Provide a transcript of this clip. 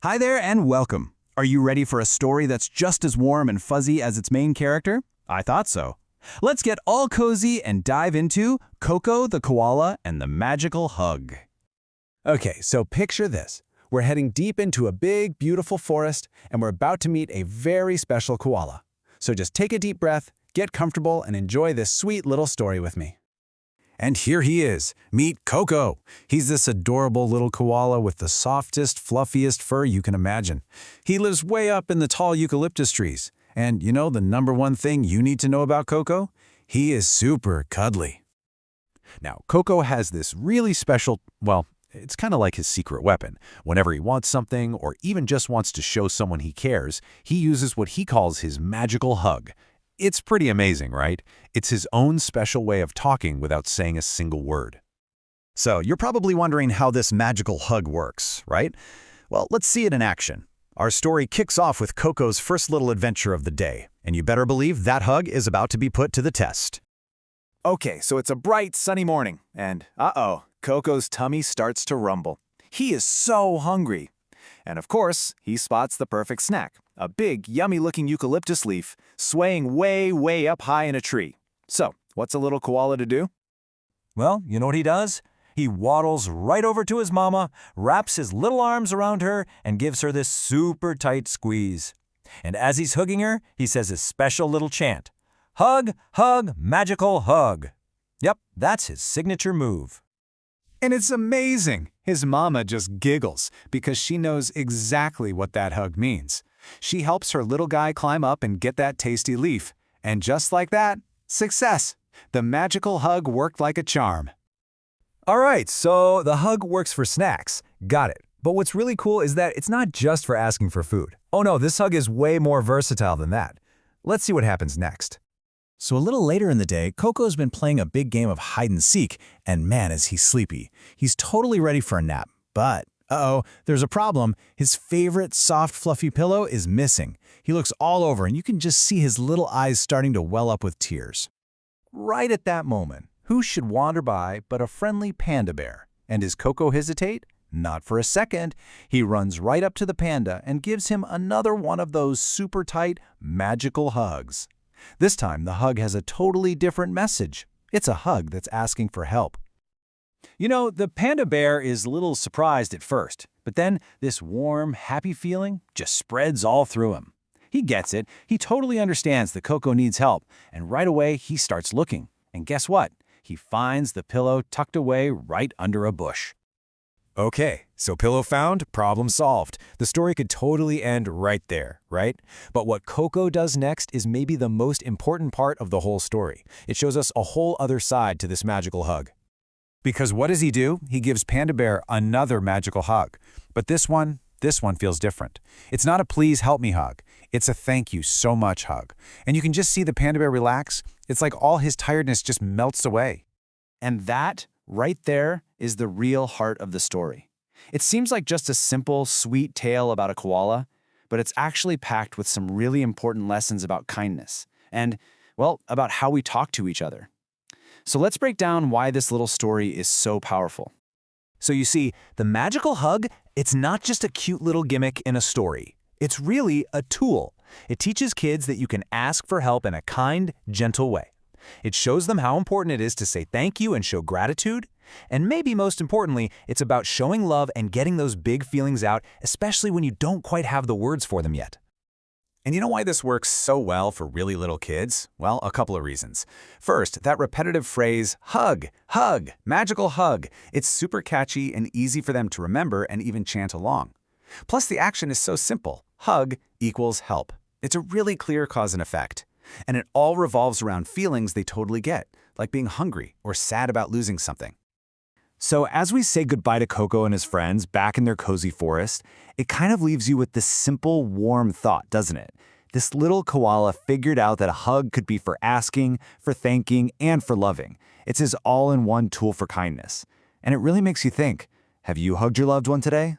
Hi there and welcome. Are you ready for a story that's just as warm and fuzzy as its main character? I thought so. Let's get all cozy and dive into Coco the Koala and the Magical Hug. Okay, so picture this. We're heading deep into a big, beautiful forest, and we're about to meet a very special koala. So just take a deep breath, get comfortable, and enjoy this sweet little story with me. And here he is. Meet Coco. He's this adorable little koala with the softest, fluffiest fur you can imagine. He lives way up in the tall eucalyptus trees. And you know the number one thing you need to know about Coco? He is super cuddly. Now, Coco has this really special, well, it's kind of like his secret weapon. Whenever he wants something or even just wants to show someone he cares, he uses what he calls his magical hug. It's pretty amazing, right? It's his own special way of talking without saying a single word. So you're probably wondering how this magical hug works, right? Well, let's see it in action. Our story kicks off with Coco's first little adventure of the day, and you better believe that hug is about to be put to the test. Okay, so it's a bright, sunny morning, and Coco's tummy starts to rumble. He is so hungry. And of course, he spots the perfect snack, a big, yummy-looking eucalyptus leaf swaying way, way up high in a tree. So, what's a little koala to do? Well, you know what he does? He waddles right over to his mama, wraps his little arms around her, and gives her this super tight squeeze. And as he's hugging her, he says his special little chant, "Hug, hug, magical hug." Yep, that's his signature move. And it's amazing! His mama just giggles because she knows exactly what that hug means. She helps her little guy climb up and get that tasty leaf. And just like that, success! The magical hug worked like a charm. All right, so the hug works for snacks. Got it. But what's really cool is that it's not just for asking for food. Oh no, this hug is way more versatile than that. Let's see what happens next. So a little later in the day, Coco's been playing a big game of hide-and-seek, and man, is he sleepy. He's totally ready for a nap. But, there's a problem. His favorite soft, fluffy pillow is missing. He looks all over, and you can just see his little eyes starting to well up with tears. Right at that moment, who should wander by but a friendly panda bear? And does Coco hesitate? Not for a second. He runs right up to the panda and gives him another one of those super tight, magical hugs. This time, the hug has a totally different message. It's a hug that's asking for help. You know, the panda bear is a little surprised at first, but then this warm, happy feeling just spreads all through him. He gets it. He totally understands that Coco needs help, and right away he starts looking. And guess what? He finds the pillow tucked away right under a bush. Okay, so pillow found, problem solved. The story could totally end right there, right? But what Coco does next is maybe the most important part of the whole story. It shows us a whole other side to this magical hug. Because what does he do? He gives Panda Bear another magical hug. But this one feels different. It's not a please help me hug. It's a thank you so much hug. And you can just see the Panda Bear relax. It's like all his tiredness just melts away. And that, right there, is the real heart of the story. It seems like just a simple, sweet tale about a koala, but it's actually packed with some really important lessons about kindness and, well, about how we talk to each other. So let's break down why this little story is so powerful. So you see, the magical hug, it's not just a cute little gimmick in a story. It's really a tool. It teaches kids that you can ask for help in a kind, gentle way. It shows them how important it is to say thank you and show gratitude. And maybe most importantly, it's about showing love and getting those big feelings out, especially when you don't quite have the words for them yet. And you know why this works so well for really little kids? Well, a couple of reasons. First, that repetitive phrase, hug, hug, magical hug. It's super catchy and easy for them to remember and even chant along. Plus, the action is so simple. Hug equals help. It's a really clear cause and effect. And it all revolves around feelings they totally get, like being hungry or sad about losing something. So as we say goodbye to Coco and his friends back in their cozy forest, it kind of leaves you with this simple, warm thought, doesn't it? This little koala figured out that a hug could be for asking, for thanking, and for loving. It's his all-in-one tool for kindness. And it really makes you think, have you hugged your loved one today?